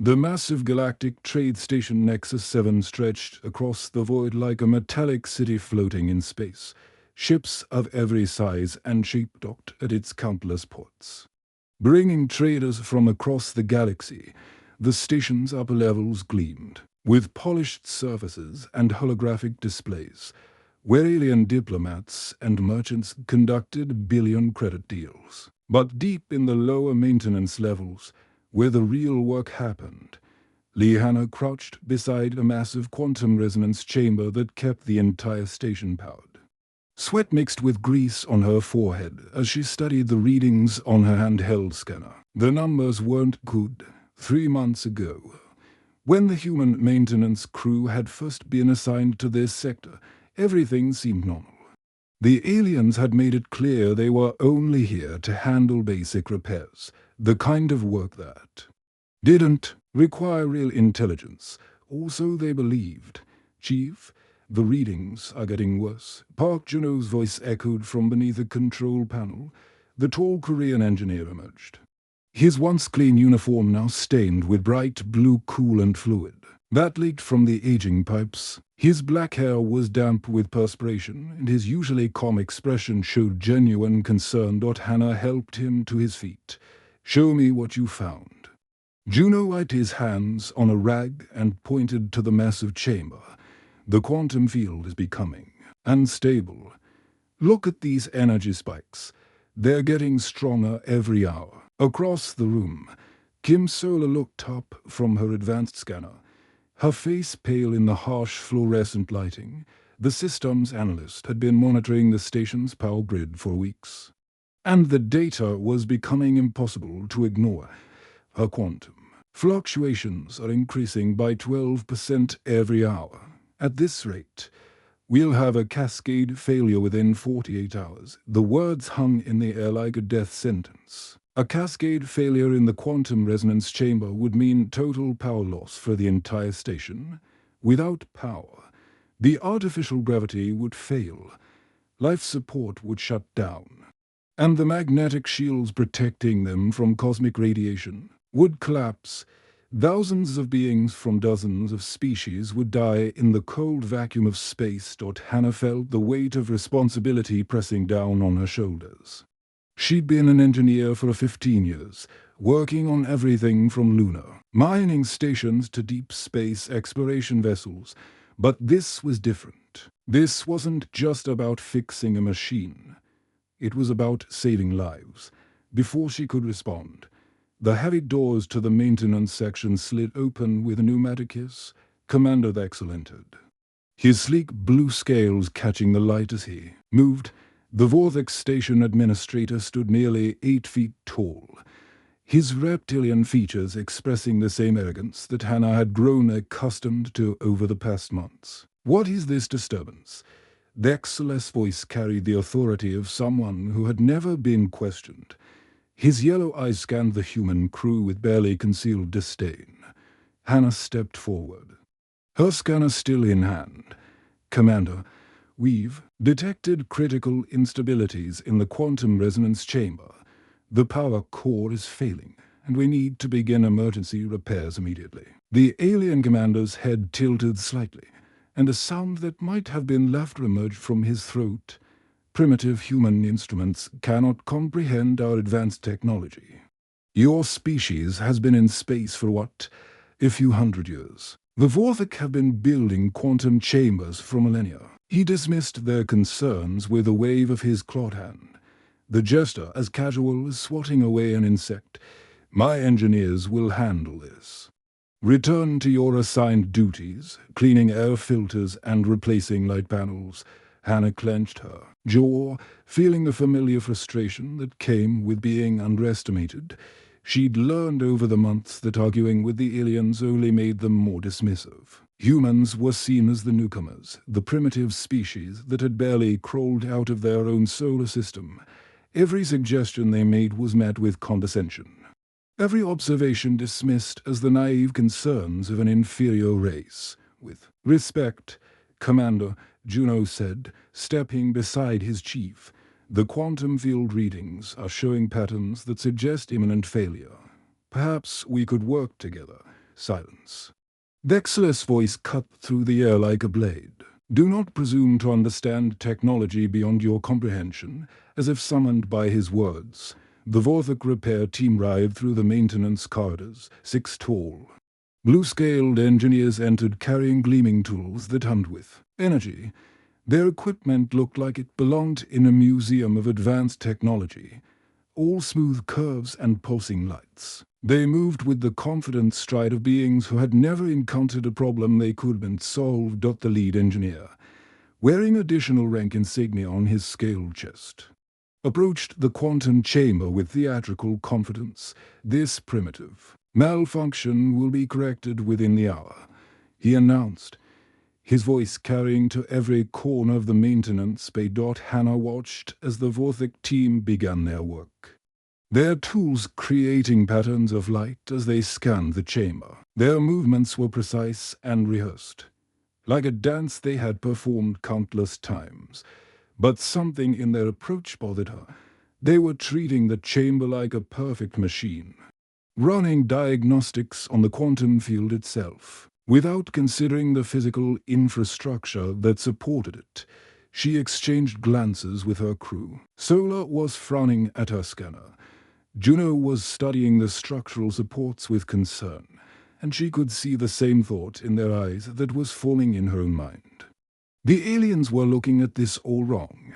The massive galactic trade station Nexus 7 stretched across the void like a metallic city floating in space. Ships of every size and shape docked at its countless ports. Bringing traders from across the galaxy, the station's upper levels gleamed, with polished surfaces and holographic displays, where alien diplomats and merchants conducted billion-credit deals. But deep in the lower maintenance levels, where the real work happened, Liana crouched beside a massive quantum resonance chamber that kept the entire station powered. Sweat mixed with grease on her forehead as she studied the readings on her handheld scanner. The numbers weren't good. 3 months ago, when the human maintenance crew had first been assigned to this sector, everything seemed normal. The aliens had made it clear they were only here to handle basic repairs, the kind of work that didn't require real intelligence. Also, they believed. Chief, the readings are getting worse. Park Juno's voice echoed from beneath a control panel. The tall Korean engineer emerged. His once clean uniform now stained with bright blue coolant fluid that leaked from the aging pipes. His black hair was damp with perspiration, and his usually calm expression showed genuine concern. Hannah helped him to his feet. "Show me what you found." Juno wiped his hands on a rag and pointed to the massive chamber. "The quantum field is becoming unstable. Look at these energy spikes. They're getting stronger every hour." Across the room, Kim Sola looked up from her advanced scanner, her face pale in the harsh fluorescent lighting. The systems analyst had been monitoring the station's power grid for weeks, and the data was becoming impossible to ignore. Her quantum fluctuations are increasing by 12% every hour. At this rate, we'll have a cascade failure within 48 hours. The words hung in the air like a death sentence. A cascade failure in the quantum resonance chamber would mean total power loss for the entire station. Without power, the artificial gravity would fail, life support would shut down, and the magnetic shields protecting them from cosmic radiation would collapse. Thousands of beings from dozens of species would die in the cold vacuum of space. Hannah felt the weight of responsibility pressing down on her shoulders. She'd been an engineer for 15 years, working on everything from lunar mining stations to deep space exploration vessels. But this was different. This wasn't just about fixing a machine. It was about saving lives. Before she could respond, the heavy doors to the maintenance section slid open with a pneumatic hiss. Commander Thexel entered, his sleek blue scales catching the light as he moved. The Vortex station administrator stood nearly 8 feet tall, his reptilian features expressing the same arrogance that Hannah had grown accustomed to over the past months. "What is this disturbance?" Thexel's voice carried the authority of someone who had never been questioned. His yellow eyes scanned the human crew with barely concealed disdain. Hannah stepped forward, her scanner still in hand. "Commander, we've detected critical instabilities in the quantum resonance chamber. The power core is failing, and we need to begin emergency repairs immediately." The alien commander's head tilted slightly, and a sound that might have been laughter emerged from his throat. "Primitive human instruments cannot comprehend our advanced technology. Your species has been in space for what? A few hundred years. The Vorthok have been building quantum chambers for millennia." He dismissed their concerns with a wave of his clawed hand, the gesture as casual as swatting away an insect. "My engineers will handle this. Return to your assigned duties, cleaning air filters and replacing light panels." Hannah clenched her jaw, feeling the familiar frustration that came with being underestimated. She'd learned over the months that arguing with the aliens only made them more dismissive. Humans were seen as the newcomers, the primitive species that had barely crawled out of their own solar system. Every suggestion they made was met with condescension. Every observation dismissed as the naive concerns of an inferior race. "With respect, Commander," Juno said, stepping beside his chief, "the quantum field readings are showing patterns that suggest imminent failure. Perhaps we could work together, silence. Vexler's voice cut through the air like a blade. Do not presume to understand technology beyond your comprehension, as if summoned by his words. The Vorthok repair team arrived through the maintenance corridors, 6 tall. Blue-scaled engineers entered carrying gleaming tools that hummed with energy. Their equipment looked like it belonged in a museum of advanced technology, all smooth curves and pulsing lights. They moved with the confident stride of beings who had never encountered a problem they couldn't solve. The lead engineer, wearing additional rank insignia on his scaled chest, approached the quantum chamber with theatrical confidence. This primitive malfunction will be corrected within the hour, he announced, his voice carrying to every corner of the maintenance bay. Hannah watched as the Vorthok team began their work, their tools creating patterns of light as they scanned the chamber. Their movements were precise and rehearsed, like a dance they had performed countless times. But something in their approach bothered her. They were treating the chamber like a perfect machine, running diagnostics on the quantum field itself, without considering the physical infrastructure that supported it. She exchanged glances with her crew. Sola was frowning at her scanner. Juno was studying the structural supports with concern, and she could see the same thought in their eyes that was forming in her own mind. The aliens were looking at this all wrong,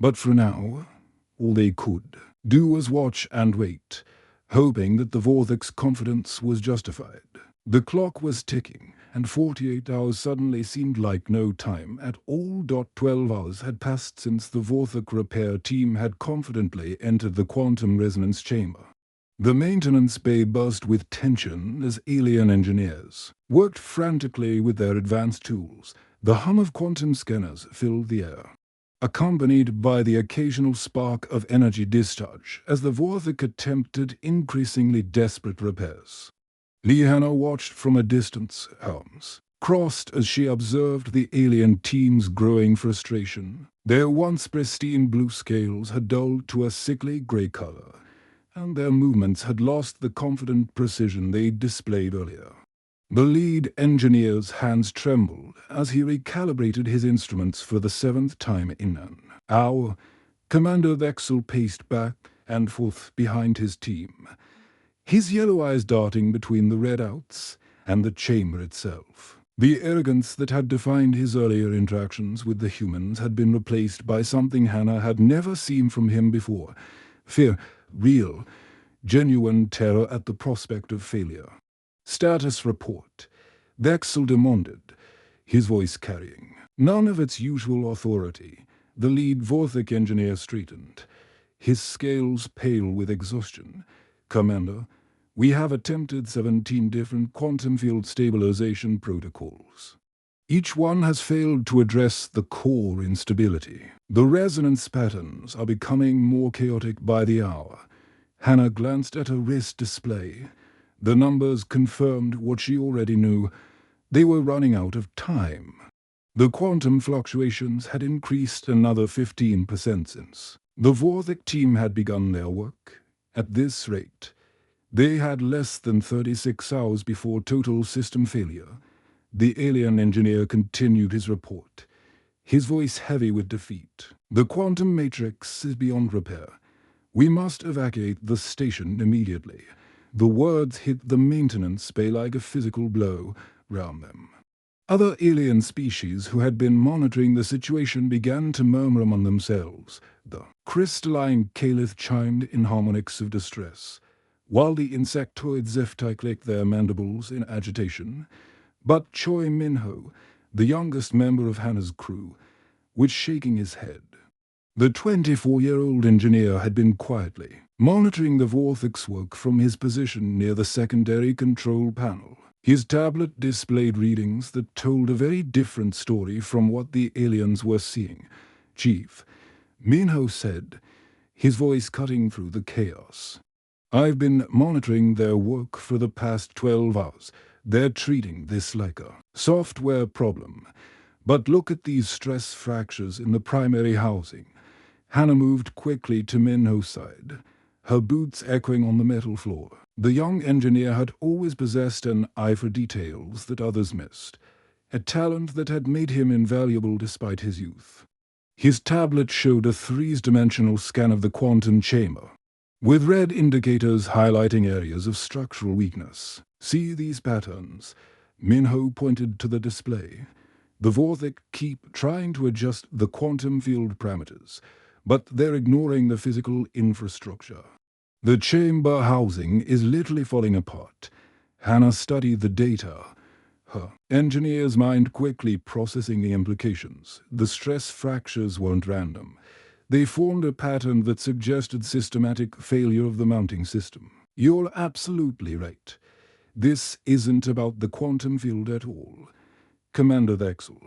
but for now, all they could do was watch and wait, hoping that the Vorthok's confidence was justified. The clock was ticking, and 48 hours suddenly seemed like no time at all. 12 hours had passed since the Vorthok repair team had confidently entered the quantum resonance chamber. The maintenance bay buzzed with tension as alien engineers worked frantically with their advanced tools. The hum of quantum scanners filled the air, accompanied by the occasional spark of energy discharge as the Vorthok attempted increasingly desperate repairs. Liana watched from a distance, arms crossed as she observed the alien team's growing frustration. Their once pristine blue scales had dulled to a sickly gray color, and their movements had lost the confident precision they displayed earlier. The lead engineer's hands trembled as he recalibrated his instruments for the 7th time in an hour. Commander Vexel paced back and forth behind his team, his yellow eyes darting between the redouts and the chamber itself. The arrogance that had defined his earlier interactions with the humans had been replaced by something Hannah had never seen from him before: fear, real, genuine terror at the prospect of failure. Status report, Vexel demanded, his voice carrying none of its usual authority. The lead Vorthok engineer straightened, his scales pale with exhaustion. Commander, we have attempted 17 different quantum field stabilization protocols. Each one has failed to address the core instability. The resonance patterns are becoming more chaotic by the hour. Hannah glanced at her wrist display. The numbers confirmed what she already knew. They were running out of time. The quantum fluctuations had increased another 15% since the Vorthok team had begun their work. At this rate, they had less than 36 hours before total system failure. The alien engineer continued his report, his voice heavy with defeat. The quantum matrix is beyond repair. We must evacuate the station immediately. The words hit the maintenance bay like a physical blow round them. Other alien species who had been monitoring the situation began to murmur among themselves. The crystalline Caliph chimed in harmonics of distress, while the insectoid Zeftai clicked their mandibles in agitation. But Choi Minho, the youngest member of Hannah's crew, was shaking his head. The 24-year-old engineer had been quietly monitoring the Vorthok's work from his position near the secondary control panel. His tablet displayed readings that told a very different story from what the aliens were seeing. Chief, Minho said, his voice cutting through the chaos, I've been monitoring their work for the past 12 hours. They're treating this like a software problem. But look at these stress fractures in the primary housing. Hannah moved quickly to Minho's side, her boots echoing on the metal floor. The young engineer had always possessed an eye for details that others missed, a talent that had made him invaluable despite his youth. His tablet showed a three-dimensional scan of the quantum chamber, with red indicators highlighting areas of structural weakness. "See these patterns?" Minho pointed to the display. "The Vorthik keep trying to adjust the quantum field parameters, but they're ignoring the physical infrastructure. The chamber housing is literally falling apart." Hannah studied the data, her engineer's mind quickly processing the implications. The stress fractures weren't random. They formed a pattern that suggested systematic failure of the mounting system. "You're absolutely right. This isn't about the quantum field at all." Commander Thexel,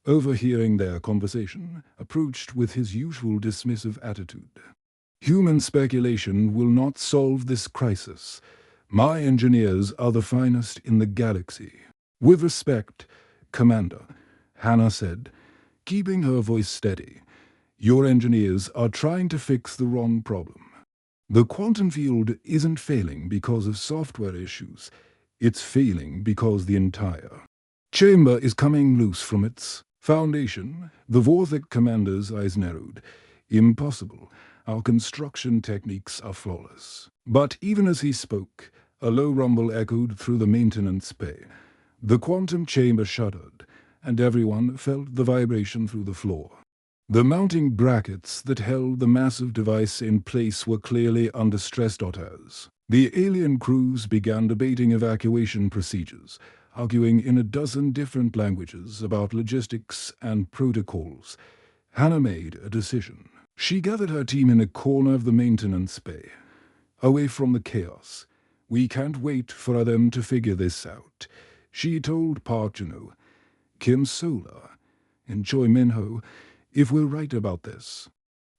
overhearing their conversation, approached with his usual dismissive attitude. "Human speculation will not solve this crisis. My engineers are the finest in the galaxy." "With respect, Commander," Hannah said, keeping her voice steady, "your engineers are trying to fix the wrong problem. The quantum field isn't failing because of software issues. It's failing because the entire chamber is coming loose from its foundation." The Vorthik commander's eyes narrowed. "Impossible. Our construction techniques are flawless." But even as he spoke, a low rumble echoed through the maintenance bay. The quantum chamber shuddered, and everyone felt the vibration through the floor. The mounting brackets that held the massive device in place were clearly under stress. As the alien crews began debating evacuation procedures, arguing in a dozen different languages about logistics and protocols, Hannah made a decision. She gathered her team in a corner of the maintenance bay, away from the chaos. "We can't wait for them to figure this out," she told Park Jun-ho, Kim Sola, and Choi Min-ho, "if we're right about this.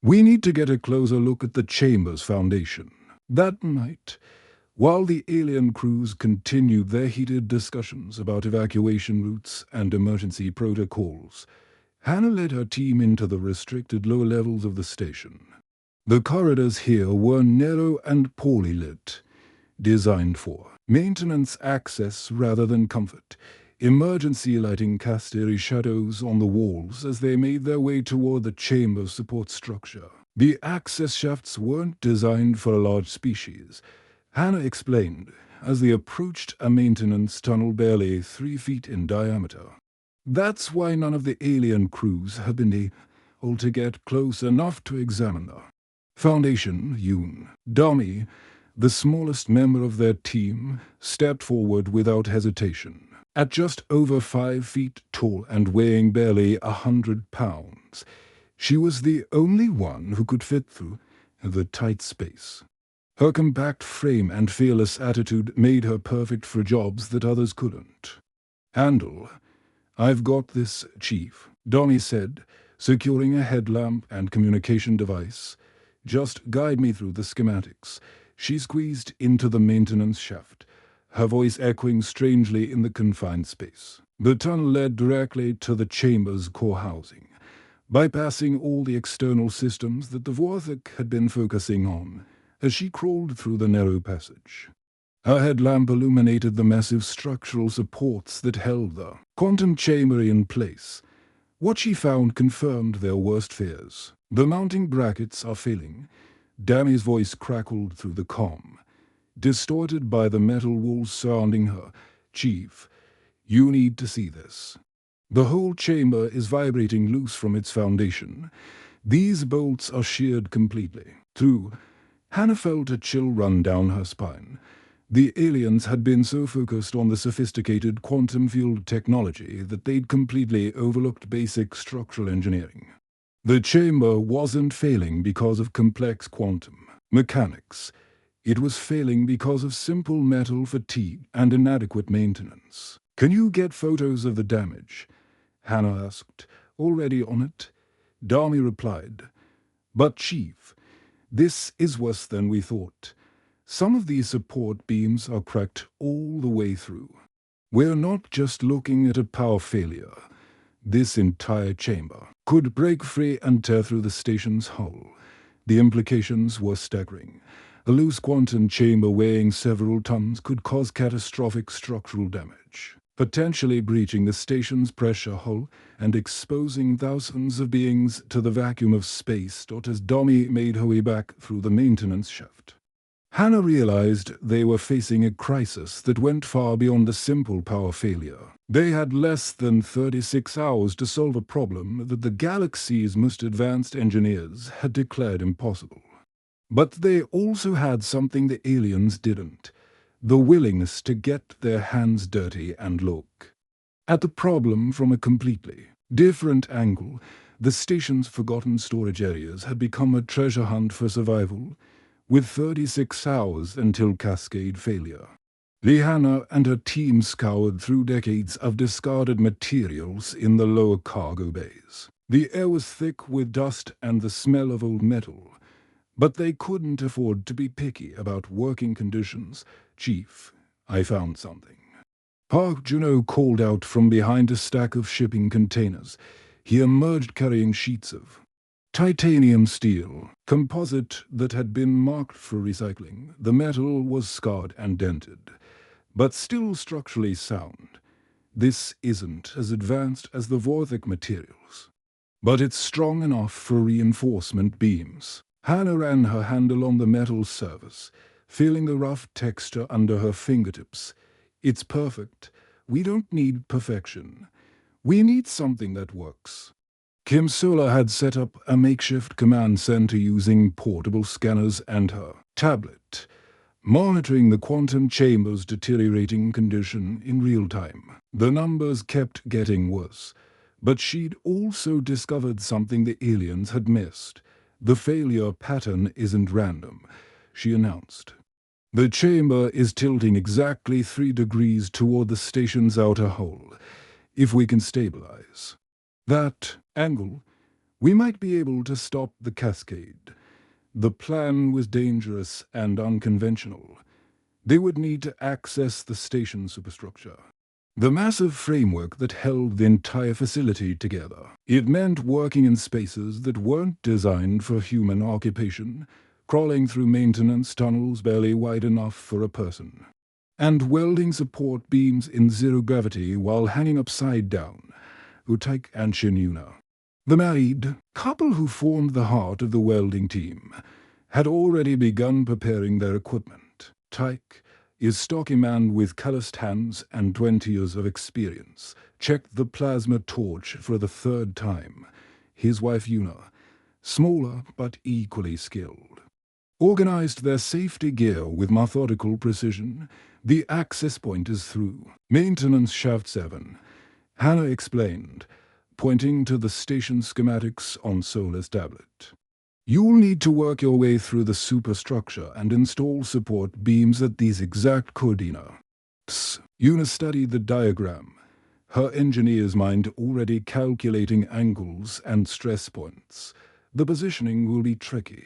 We need to get a closer look at the chamber's foundation." That night, while the alien crews continued their heated discussions about evacuation routes and emergency protocols, Hannah led her team into the restricted lower levels of the station. The corridors here were narrow and poorly lit, designed for maintenance access rather than comfort. Emergency lighting cast eerie shadows on the walls as they made their way toward the chamber's support structure. The access shafts weren't designed for a large species, Hannah explained, as they approached a maintenance tunnel barely 3 feet in diameter. That's why none of the alien crews have been able to get close enough to examine the foundation. Yoon Dami, the smallest member of their team, stepped forward without hesitation. At just over 5 feet tall and weighing barely 100 pounds, she was the only one who could fit through the tight space. Her compact frame and fearless attitude made her perfect for jobs that others couldn't handle. "I've got this, Chief," Donnie said, securing a headlamp and communication device. "Just guide me through the schematics." She squeezed into the maintenance shaft, her voice echoing strangely in the confined space. The tunnel led directly to the chamber's core housing, bypassing all the external systems that the Vorthik had been focusing on as she crawled through the narrow passage. Her headlamp illuminated the massive structural supports that held the quantum chamber in place. What she found confirmed their worst fears. "The mounting brackets are failing." Dami's voice crackled through the comm, distorted by the metal walls surrounding her. "Chief, you need to see this. The whole chamber is vibrating loose from its foundation. These bolts are sheared completely through." Hannah felt a chill run down her spine. The aliens had been so focused on the sophisticated quantum field technology that they'd completely overlooked basic structural engineering. The chamber wasn't failing because of complex quantum mechanics. It was failing because of simple metal fatigue and inadequate maintenance. "Can you get photos of the damage?" Hannah asked. "Already on it," Dami replied. "But Chief, this is worse than we thought. Some of these support beams are cracked all the way through. We're not just looking at a power failure. This entire chamber could break free and tear through the station's hull." The implications were staggering. A loose quantum chamber weighing several tons could cause catastrophic structural damage, potentially breaching the station's pressure hull and exposing thousands of beings to the vacuum of space. As Domi made her way back through the maintenance shaft, Hannah realized they were facing a crisis that went far beyond a simple power failure. They had less than 36 hours to solve a problem that the galaxy's most advanced engineers had declared impossible. But they also had something the aliens didn't: the willingness to get their hands dirty and look at the problem from a completely different angle. The station's forgotten storage areas had become a treasure hunt for survival, with 36 hours until cascade failure. Liana and her team scoured through decades of discarded materials in the lower cargo bays. The air was thick with dust and the smell of old metal, but they couldn't afford to be picky about working conditions. "Chief, I found something." Park Juno called out from behind a stack of shipping containers. He emerged carrying sheets of titanium steel, composite that had been marked for recycling. The metal was scarred and dented, but still structurally sound. "This isn't as advanced as the Vorthic materials, but it's strong enough for reinforcement beams." Hannah ran her hand along the metal surface, feeling the rough texture under her fingertips. "It's perfect. We don't need perfection. We need something that works." Kim Sola had set up a makeshift command center using portable scanners and her tablet, monitoring the quantum chamber's deteriorating condition in real time. The numbers kept getting worse, but she'd also discovered something the aliens had missed. "The failure pattern isn't random," she announced. "The chamber is tilting exactly 3 degrees toward the station's outer hull. If we can stabilize that angle, we might be able to stop the cascade." The plan was dangerous and unconventional. They would need to access the station superstructure, the massive framework that held the entire facility together. It meant working in spaces that weren't designed for human occupation, crawling through maintenance tunnels barely wide enough for a person, and welding support beams in zero gravity while hanging upside down. Utek and Shinuna, the married couple who formed the heart of the welding team, had already begun preparing their equipment. Tyke, his stocky man with calloused hands and 20 years of experience, checked the plasma torch for the 3rd time. His wife Yuna, smaller but equally skilled, organized their safety gear with methodical precision. "The access point is through Maintenance Shaft 7, Hannah explained, pointing to the station schematics on Sola's tablet. "You'll need to work your way through the superstructure and install support beams at these exact coordinates." Yuna studied the diagram, her engineer's mind already calculating angles and stress points. "The positioning will be tricky.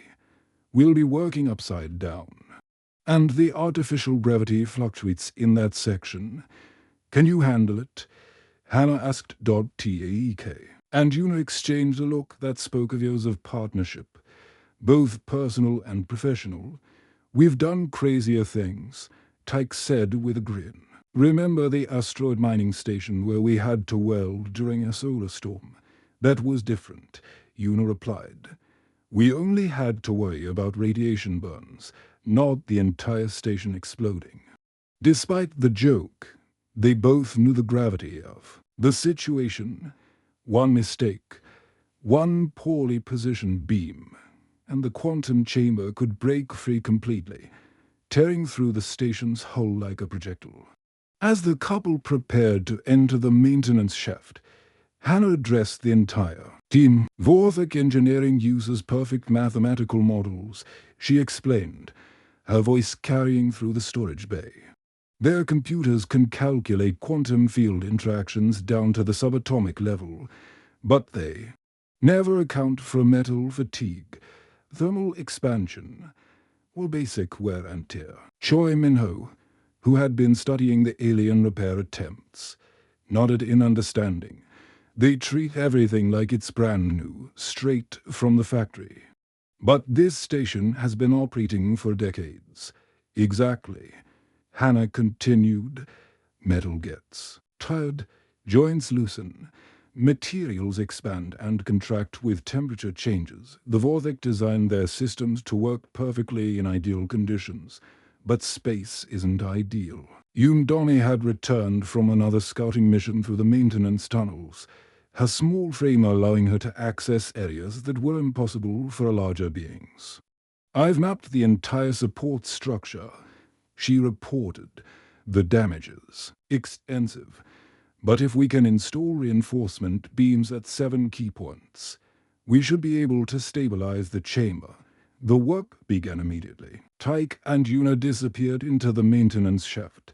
We'll be working upside down, and the artificial gravity fluctuates in that section. Can you handle it?" Hannah asked. "Taek," and Yuna exchanged a look that spoke of years of partnership, both personal and professional. "We've done crazier things," Taek said with a grin. "Remember the asteroid mining station where we had to weld during a solar storm?" "That was different," Yuna replied. "We only had to worry about radiation burns, not the entire station exploding." Despite the joke, they both knew the gravity of the situation. One mistake, one poorly positioned beam, and the quantum chamber could break free completely, tearing through the station's hull like a projectile. As the couple prepared to enter the maintenance shaft, Hannah addressed the entire team. "Vorthic engineering uses perfect mathematical models," she explained, her voice carrying through the storage bay. "Their computers can calculate quantum field interactions down to the subatomic level, but they never account for metal fatigue, thermal expansion, or basic wear and tear." Choi Minho, who had been studying the alien repair attempts, nodded in understanding. "They treat everything like it's brand new, straight from the factory." But this station has been operating for decades. Exactly. Hannah continued. Metal gets tired, joints loosen, materials expand and contract with temperature changes. The Vorthik designed their systems to work perfectly in ideal conditions. But space isn't ideal. Yumdoni had returned from another scouting mission through the maintenance tunnels, her small frame allowing her to access areas that were impossible for larger beings. "I've mapped the entire support structure," she reported. "The damages extensive. But if we can install reinforcement beams at 7 key points, we should be able to stabilize the chamber." The work began immediately. Tyke and Yuna disappeared into the maintenance shaft,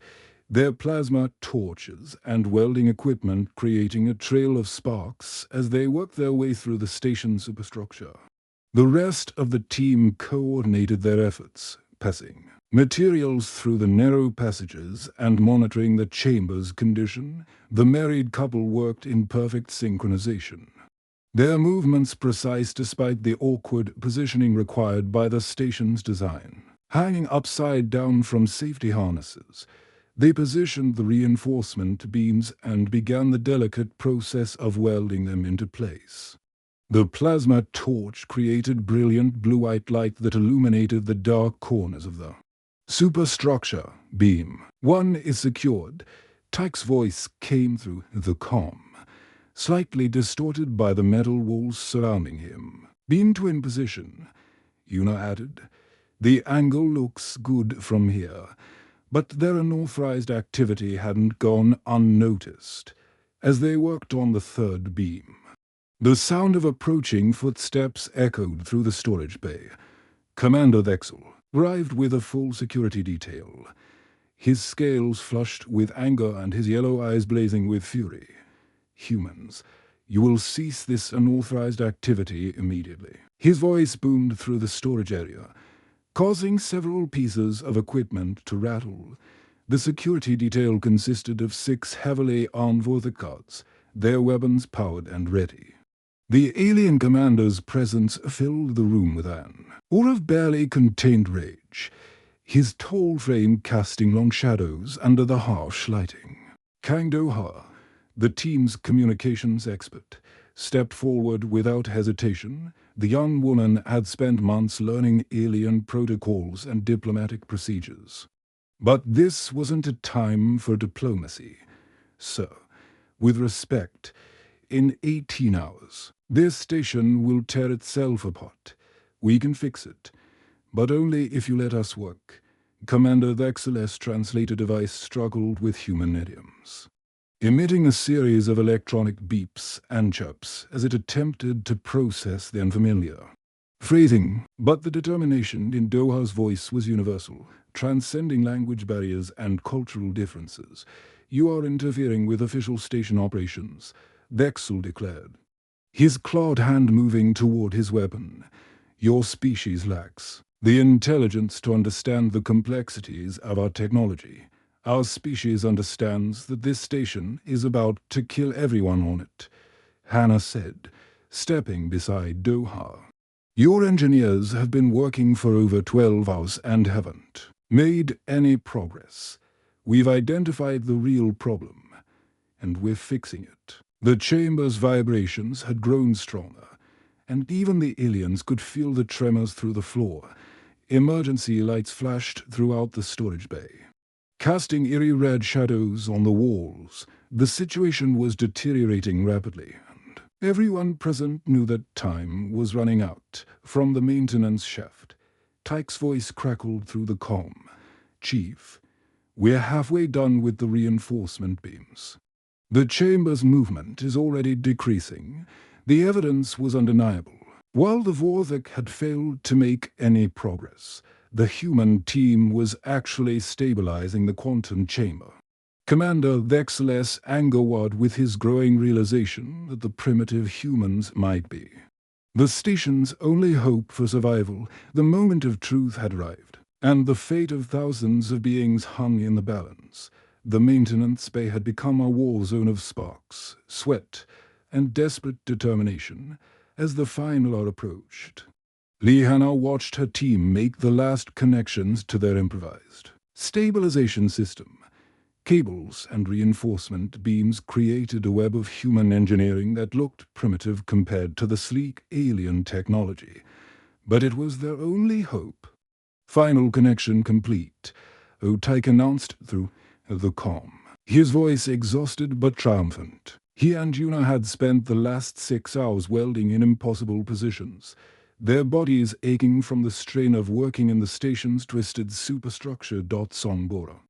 their plasma torches and welding equipment creating a trail of sparks as they worked their way through the station superstructure. The rest of the team coordinated their efforts, passing materials through the narrow passages and monitoring the chamber's condition. The married couple worked in perfect synchronization, their movements precise despite the awkward positioning required by the station's design. Hanging upside down from safety harnesses, they positioned the reinforcement beams and began the delicate process of welding them into place. The plasma torch created brilliant blue-white light that illuminated the dark corners of the superstructure beam. "One is secured." Tyke's voice came through the comm, slightly distorted by the metal walls surrounding him. "Beam to in position," Yuna added. "The angle looks good from here." But their unauthorized activity hadn't gone unnoticed as they worked on the third beam. The sound of approaching footsteps echoed through the storage bay. Commander Vexel arrived with a full security detail, his scales flushed with anger and his yellow eyes blazing with fury. "Humans, you will cease this unauthorized activity immediately." His voice boomed through the storage area, causing several pieces of equipment to rattle. The security detail consisted of 6 heavily armed Vorthik guards, their weapons powered and ready. The alien commander's presence filled the room with an aura of barely contained rage, his tall frame casting long shadows under the harsh lighting. Kang Do-ha, the team's communications expert, stepped forward without hesitation. The young woman had spent months learning alien protocols and diplomatic procedures. "But this wasn't a time for diplomacy, sir. With respect, in 18 hours, this station will tear itself apart. We can fix it, but only if you let us work." Commander Vexel's translator device struggled with human idioms, emitting a series of electronic beeps and chirps as it attempted to process the unfamiliar phrasing. But the determination in Doha's voice was universal, transcending language barriers and cultural differences. "You are interfering with official station operations," Vexel declared, his clawed hand moving toward his weapon. "Your species lacks the intelligence to understand the complexities of our technology. Our species understands that this station is about to kill everyone on it," Hannah said, stepping beside Doha. "Your engineers have been working for over 12 hours and haven't made any progress. We've identified the real problem, and we're fixing it." The chamber's vibrations had grown stronger, and even the aliens could feel the tremors through the floor. Emergency lights flashed throughout the storage bay, casting eerie red shadows on the walls. The situation was deteriorating rapidly, and everyone present knew that time was running out. From the maintenance shaft, Tyke's voice crackled through the comm. "Chief, we're halfway done with the reinforcement beams. The chamber's movement is already decreasing." The evidence was undeniable. While the Vorthik had failed to make any progress, the human team was actually stabilizing the quantum chamber. Commander Vexel's anger warred with his growing realization that the primitive humans might be the station's only hope for survival. The moment of truth had arrived, and the fate of thousands of beings hung in the balance. The maintenance bay had become a war zone of sparks, sweat, and desperate determination. As the final hour approached, Liana watched her team make the last connections to their improvised stabilization system. Cables and reinforcement beams created a web of human engineering that looked primitive compared to the sleek alien technology. But it was their only hope. Final connection complete, Otyke announced through the comm, his voice exhausted but triumphant. He and Yuna had spent the last 6 hours welding in impossible positions, their bodies aching from the strain of working in the station's twisted superstructure. Songbora,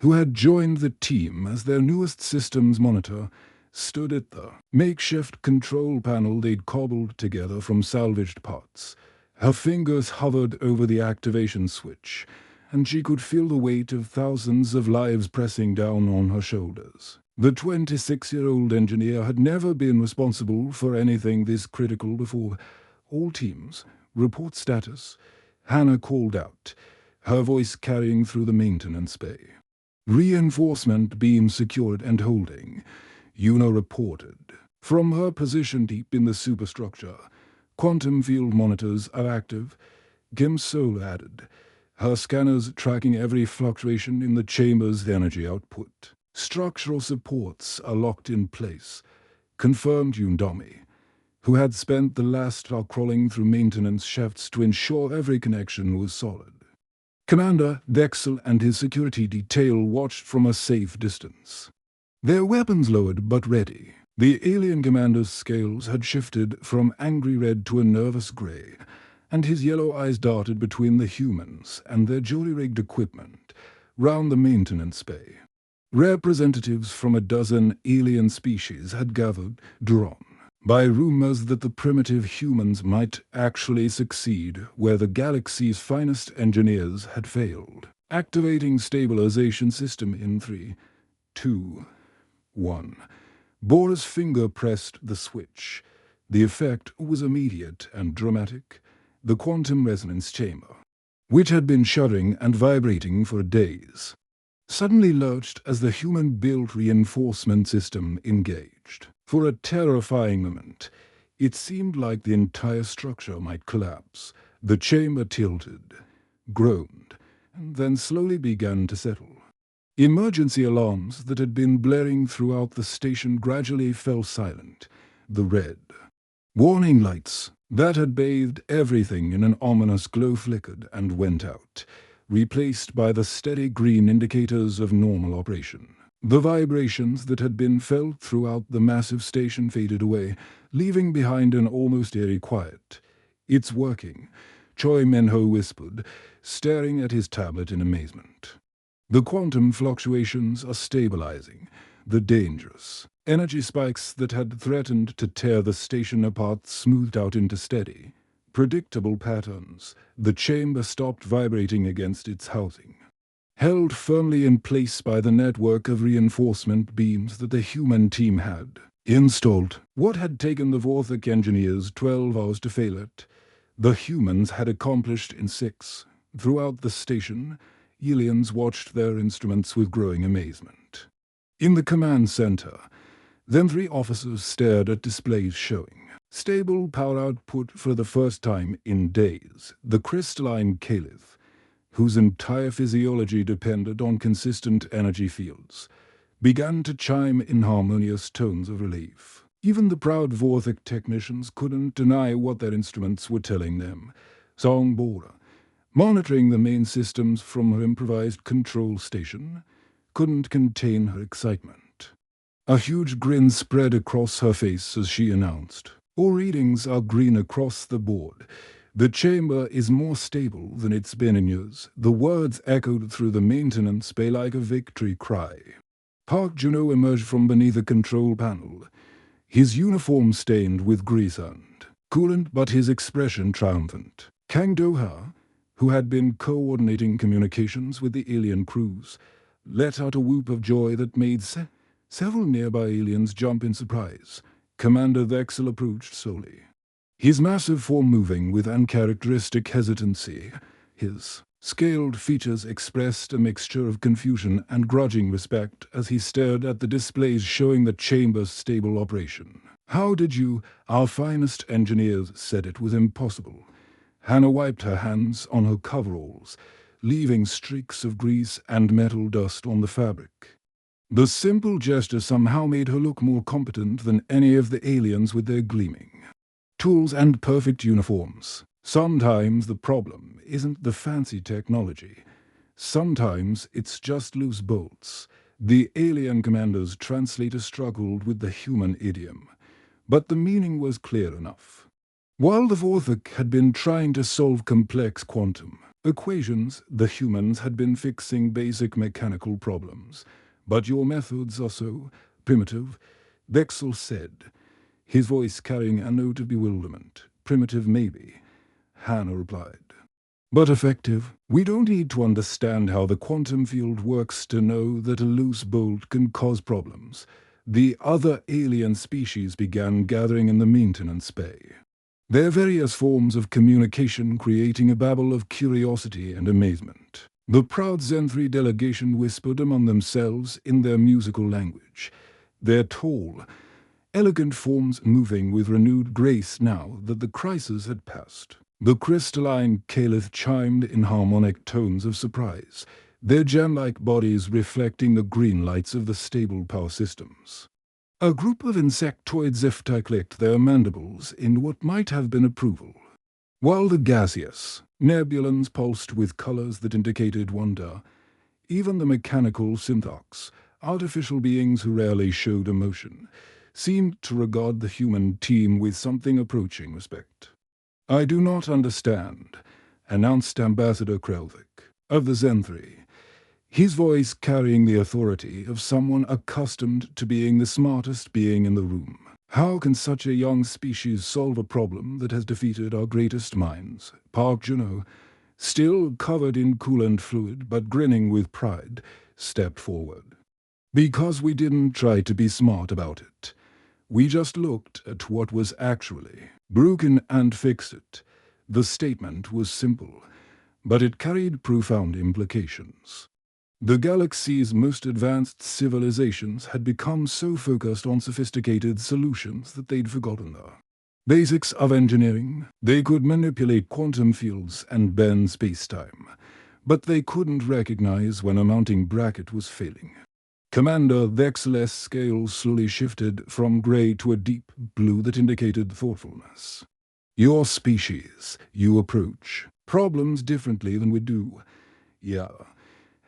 who had joined the team as their newest systems monitor, stood at the makeshift control panel they'd cobbled together from salvaged parts. Her fingers hovered over the activation switch, and she could feel the weight of thousands of lives pressing down on her shoulders. The 26-year-old engineer had never been responsible for anything this critical before. All teams, report status, Hannah called out, her voice carrying through the maintenance bay. Reinforcement beam secured and holding, Yuna reported. From her position deep in the superstructure, quantum field monitors are active, Kim Sol added, her scanners tracking every fluctuation in the chamber's energy output. Structural supports are locked in place, confirmed Yundomi, who had spent the last hour crawling through maintenance shafts to ensure every connection was solid. Commander Dexel and his security detail watched from a safe distance. Their weapons lowered but ready. The alien commander's scales had shifted from angry red to a nervous gray, and his yellow eyes darted between the humans and their jury-rigged equipment round the maintenance bay. Representatives from a dozen alien species had gathered, drawn by rumors that the primitive humans might actually succeed where the galaxy's finest engineers had failed. Activating stabilization system in 3, 2, 1. Bora's finger pressed the switch. The effect was immediate and dramatic. The quantum resonance chamber, which had been shuddering and vibrating for days, suddenly lurched as the human-built reinforcement system engaged. For a terrifying moment, it seemed like the entire structure might collapse. The chamber tilted, groaned, and then slowly began to settle. Emergency alarms that had been blaring throughout the station gradually fell silent. The red warning lights that had bathed everything in an ominous glow flickered and went out, replaced by the steady green indicators of normal operation. The vibrations that had been felt throughout the massive station faded away, leaving behind an almost eerie quiet. "It's working," Choi Minho whispered, staring at his tablet in amazement. "The quantum fluctuations are stabilizing. The dangerous energy spikes that had threatened to tear the station apart smoothed out into steady, predictable patterns. The chamber stopped vibrating against its housing, held firmly in place by the network of reinforcement beams that the human team had installed. What had taken the Vorthok engineers 12 hours to fail at, the humans had accomplished in 6. Throughout the station, aliens watched their instruments with growing amazement. In the command center, then 3 officers stared at displays showing stable power output for the first time in days. The crystalline Caliph, whose entire physiology depended on consistent energy fields, began to chime in harmonious tones of relief. Even the proud Vorthok technicians couldn't deny what their instruments were telling them. Songbora, monitoring the main systems from her improvised control station, couldn't contain her excitement. A huge grin spread across her face as she announced, "All readings are green across the board. The chamber is more stable than it's been in years." The words echoed through the maintenance bay like a victory cry. Park Juno emerged from beneath the control panel, his uniform stained with grease and coolant but his expression triumphant. Kang Do-ha, who had been coordinating communications with the alien crews, let out a whoop of joy that made several nearby aliens jump in surprise. Commander Vexel approached slowly, his massive form moving with uncharacteristic hesitancy. His scaled features expressed a mixture of confusion and grudging respect as he stared at the displays showing the chamber's stable operation. "How did you? Our finest engineers said it was impossible. Hannah wiped her hands on her coveralls, leaving streaks of grease and metal dust on the fabric. The simple gesture somehow made her look more competent than any of the aliens with their gleaming tools and perfect uniforms. Sometimes the problem isn't the fancy technology. Sometimes it's just loose bolts. The alien commander's translator struggled with the human idiom, but the meaning was clear enough. While the Vorthok had been trying to solve complex quantum equations, the humans had been fixing basic mechanical problems. But your methods are so primitive, Vexel said, his voice carrying a note of bewilderment. Primitive, maybe, Hannah replied, but effective. We don't need to understand how the quantum field works to know that a loose bolt can cause problems. The other alien species began gathering in the maintenance bay, their various forms of communication creating a babble of curiosity and amazement. The proud Zen-3 delegation whispered among themselves in their musical language, their tall, elegant forms moving with renewed grace now that the crisis had passed. The crystalline caliph chimed in harmonic tones of surprise, their gem-like bodies reflecting the green lights of the stable power systems. A group of insectoid Zifta clicked their mandibles in what might have been approval, while the gaseous nebulans pulsed with colors that indicated wonder. Even the mechanical synthos, artificial beings who rarely showed emotion, seemed to regard the human team with something approaching respect. I do not understand, announced Ambassador Krelvik of the Zen-3, his voice carrying the authority of someone accustomed to being the smartest being in the room. How can such a young species solve a problem that has defeated our greatest minds? Park Juno, still covered in coolant fluid but grinning with pride, stepped forward. Because we didn't try to be smart about it. We just looked at what was actually broken and fixed it. The statement was simple, but it carried profound implications. The galaxy's most advanced civilizations had become so focused on sophisticated solutions that they'd forgotten the basics of engineering. They could manipulate quantum fields and bend space-time, but they couldn't recognize when a mounting bracket was failing. Commander Vexel's scale slowly shifted from gray to a deep blue that indicated thoughtfulness. Your species, you approach problems differently than we do. Yeah,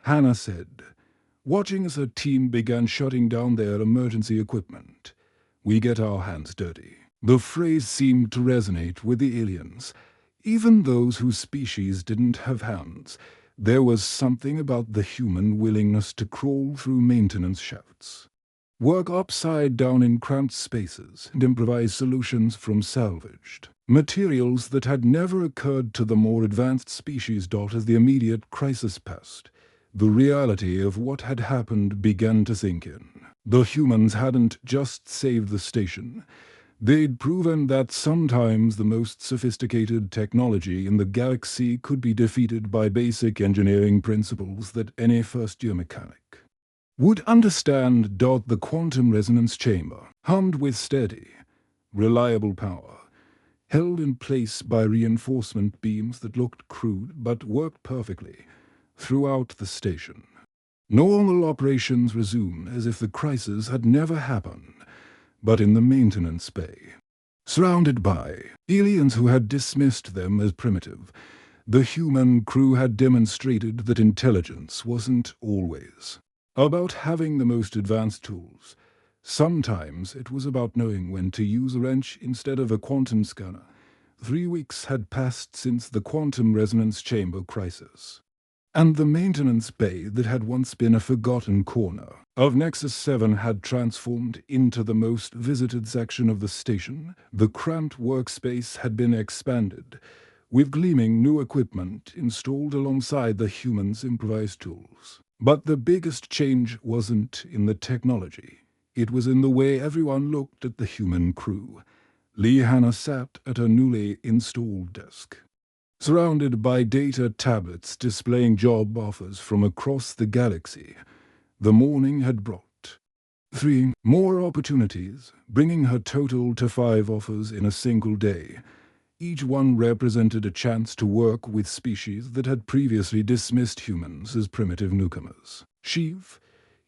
Hannah said, watching as her team began shutting down their emergency equipment. We get our hands dirty. The phrase seemed to resonate with the aliens, even those whose species didn't have hands. There was something about the human willingness to crawl through maintenance shafts, work upside down in cramped spaces, and improvise solutions from salvaged materials that had never occurred to the more advanced species. As the immediate crisis passed, the reality of what had happened began to sink in. The humans hadn't just saved the station. They'd proven that sometimes the most sophisticated technology in the galaxy could be defeated by basic engineering principles that any first-year mechanic would understand. The quantum resonance chamber hummed with steady, reliable power, held in place by reinforcement beams that looked crude but worked perfectly throughout the station. Normal operations resumed as if the crisis had never happened. But in the maintenance bay, surrounded by aliens who had dismissed them as primitive, the human crew had demonstrated that intelligence wasn't always about having the most advanced tools. Sometimes it was about knowing when to use a wrench instead of a quantum scanner. 3 weeks had passed since the quantum resonance chamber crisis, and the maintenance bay that had once been a forgotten corner of Nexus 7 had transformed into the most visited section of the station. The cramped workspace had been expanded, with gleaming new equipment installed alongside the humans' improvised tools. But the biggest change wasn't in the technology. It was in the way everyone looked at the human crew. Hannah sat at her newly installed desk, surrounded by data tablets displaying job offers from across the galaxy. The morning had brought 3 more opportunities, bringing her total to 5 offers in a single day. Each one represented a chance to work with species that had previously dismissed humans as primitive newcomers. "Chief,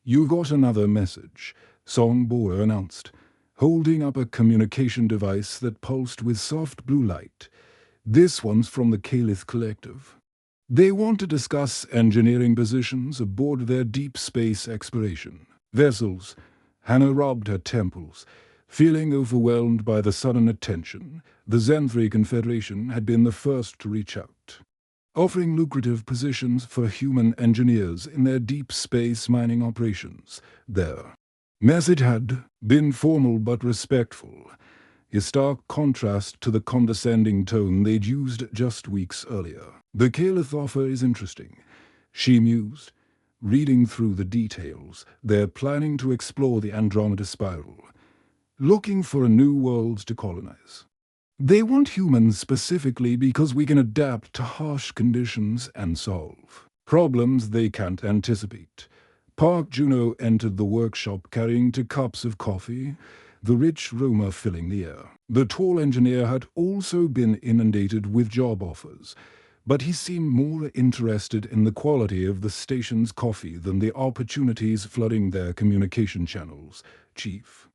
you got another message," Songbor announced, holding up a communication device that pulsed with soft blue light. "This one's from the Calith Collective. They want to discuss engineering positions aboard their deep space exploration vessels." Hannah rubbed her temples, feeling overwhelmed by the sudden attention. The Zenthri Confederation had been the first to reach out, offering lucrative positions for human engineers in their deep space mining operations. Their message had been formal but respectful, a stark contrast to the condescending tone they'd used just weeks earlier. "The Calith offer is interesting," she mused, reading through the details. "They're planning to explore the Andromeda Spiral, looking for a new world to colonize. They want humans specifically because we can adapt to harsh conditions and solve problems they can't anticipate." Park Juno entered the workshop carrying 2 cups of coffee, the rich aroma filling the air. The tall engineer had also been inundated with job offers, but he seemed more interested in the quality of the station's coffee than the opportunities flooding their communication channels. "Chief,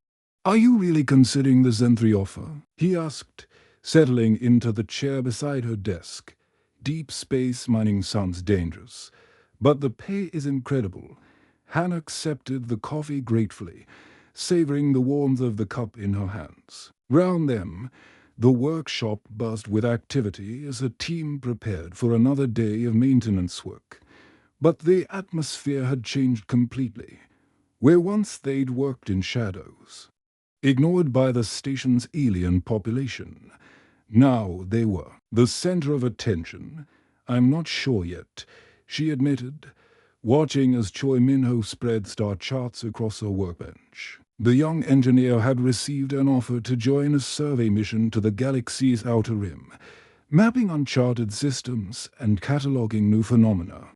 are you really considering the Zenthri offer?" he asked, settling into the chair beside her desk. "Deep space mining sounds dangerous, but the pay is incredible." Hannah accepted the coffee gratefully, savoring the warmth of the cup in her hands. Round them, the workshop buzzed with activity as a team prepared for another day of maintenance work. But the atmosphere had changed completely. Where once they'd worked in shadows, ignored by the station's alien population, now they were the center of attention. "I'm not sure yet," she admitted, watching as Choi Minho spread star charts across her workbench. The young engineer had received an offer to join a survey mission to the galaxy's outer rim, mapping uncharted systems and cataloging new phenomena.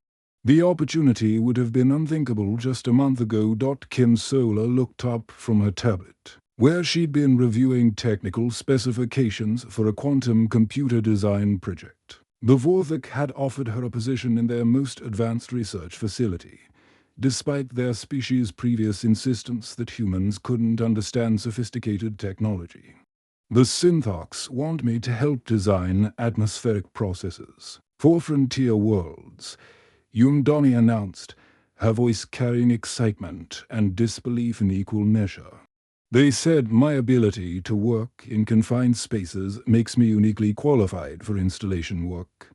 The opportunity would have been unthinkable just a month ago. Kim Solar looked up from her tablet, where she'd been reviewing technical specifications for a quantum computer design project. The Vorthok had offered her a position in their most advanced research facility, despite their species' previous insistence that humans couldn't understand sophisticated technology. "The Synthox want me to help design atmospheric processes for frontier worlds," Yumdani announced, her voice carrying excitement and disbelief in equal measure. "They said my ability to work in confined spaces makes me uniquely qualified for installation work.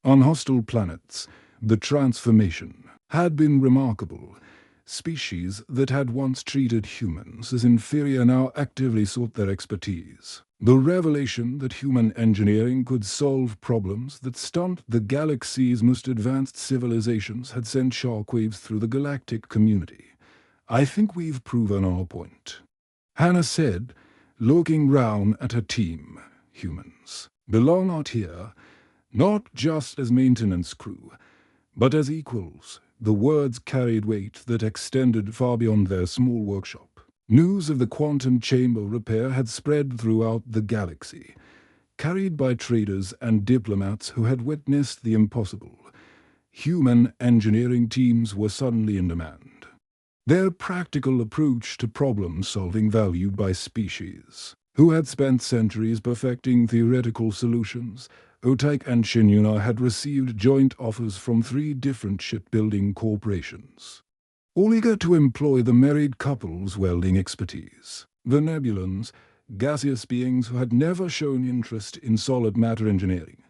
On hostile planets, the transformation had been remarkable. Species that had once treated humans as inferior now actively sought their expertise. The revelation that human engineering could solve problems that stumped the galaxy's most advanced civilizations had sent shockwaves through the galactic community. I think we've proven our point," Hannah said, looking round at her team. "Humans belong out here, not just as maintenance crew, but as equals." The words carried weight that extended far beyond their small workshop. News of the quantum chamber repair had spread throughout the galaxy, carried by traders and diplomats who had witnessed the impossible. Human engineering teams were suddenly in demand, their practical approach to problem-solving valued by species who had spent centuries perfecting theoretical solutions. Otaik and Shinyuna had received joint offers from 3 different shipbuilding corporations, all eager to employ the married couple's welding expertise. The Nebulans, gaseous beings who had never shown interest in solid matter engineering,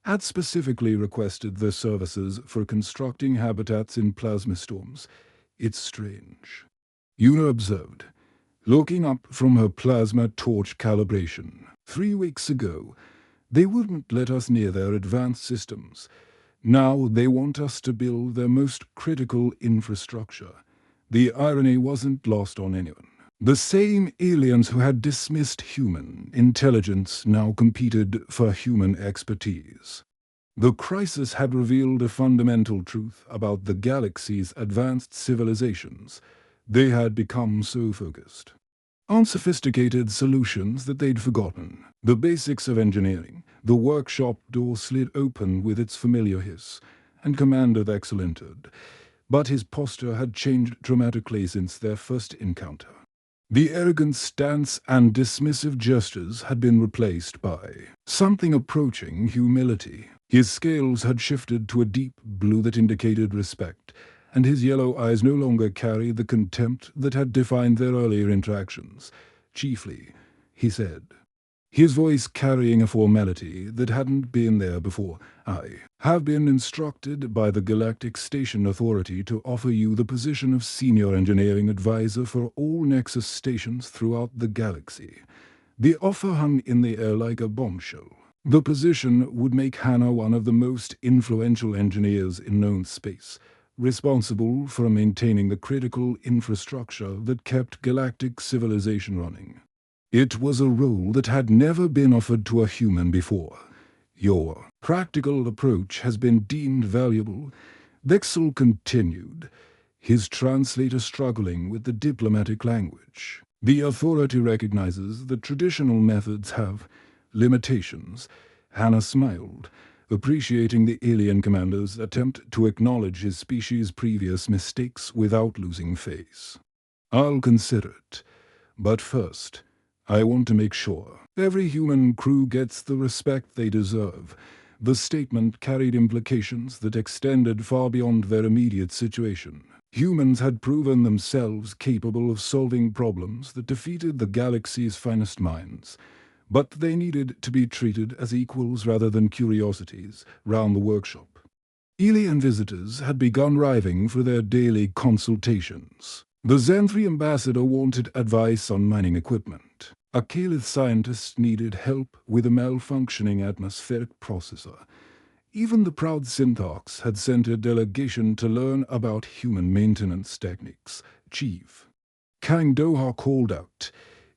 had specifically requested their services for constructing habitats in plasma storms. "It's strange," Yuna observed, looking up from her plasma torch calibration. 3 weeks ago, they wouldn't let us near their advanced systems. Now they want us to build their most critical infrastructure." The irony wasn't lost on anyone. The same aliens who had dismissed human intelligence now competed for human expertise. The crisis had revealed a fundamental truth about the galaxy's advanced civilizations. They had become so focused unsophisticated solutions that they'd forgotten. The basics of engineering. The workshop door slid open with its familiar hiss, and Commander Vexel entered. But his posture had changed dramatically since their first encounter. The arrogant stance and dismissive gestures had been replaced by something approaching humility. His scales had shifted to a deep blue that indicated respect, and his yellow eyes no longer carried the contempt that had defined their earlier interactions. "Chiefly," he said, his voice carrying a formality that hadn't been there before, "I have been instructed by the Galactic Station Authority to offer you the position of Senior Engineering Advisor for all Nexus stations throughout the galaxy." The offer hung in the air like a bombshell. The position would make Hannah one of the most influential engineers in known space, responsible for maintaining the critical infrastructure that kept galactic civilization running. It was a role that had never been offered to a human before. "Your practical approach has been deemed valuable," Vexel continued, his translator struggling with the diplomatic language. "The authority recognizes that traditional methods have limitations." Hannah smiled, appreciating the alien commander's attempt to acknowledge his species' previous mistakes without losing face. "I'll consider it. But first, I want to make sure every human crew gets the respect they deserve." The statement carried implications that extended far beyond their immediate situation. Humans had proven themselves capable of solving problems that defeated the galaxy's finest minds, but they needed to be treated as equals rather than curiosities round the workshop. Alien visitors had begun arriving for their daily consultations. The Xanthri ambassador wanted advice on mining equipment. A Kalith scientist needed help with a malfunctioning atmospheric processor. Even the proud Synthox had sent a delegation to learn about human maintenance techniques. "Chief," Kang Doha called out,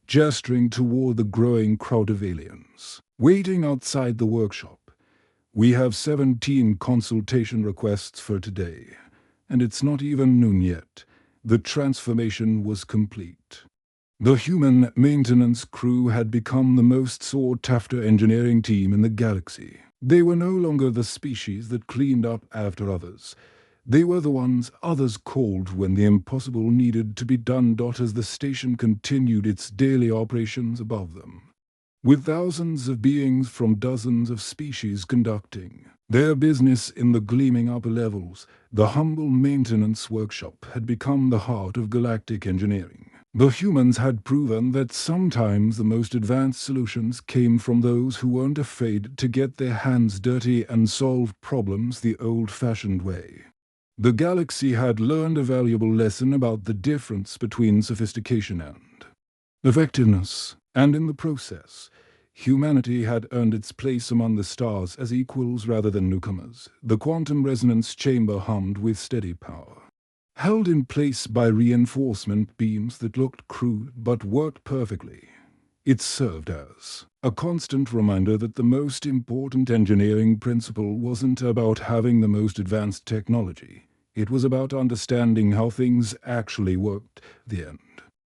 gesturing toward the growing crowd of aliens waiting outside the workshop. "We have 17 consultation requests for today, and it's not even noon yet." The transformation was complete. The human maintenance crew had become the most sought-after engineering team in the galaxy. They were no longer the species that cleaned up after others. They were the ones others called when the impossible needed to be done. As the station continued its daily operations above them, with thousands of beings from dozens of species conducting their business in the gleaming upper levels, the humble maintenance workshop had become the heart of galactic engineering. The humans had proven that sometimes the most advanced solutions came from those who weren't afraid to get their hands dirty and solve problems the old-fashioned way. The galaxy had learned a valuable lesson about the difference between sophistication and effectiveness, and in the process, humanity had earned its place among the stars as equals rather than newcomers. The quantum resonance chamber hummed with steady power, held in place by reinforcement beams that looked crude but worked perfectly. It served as a constant reminder that the most important engineering principle wasn't about having the most advanced technology. It was about understanding how things actually worked. The end.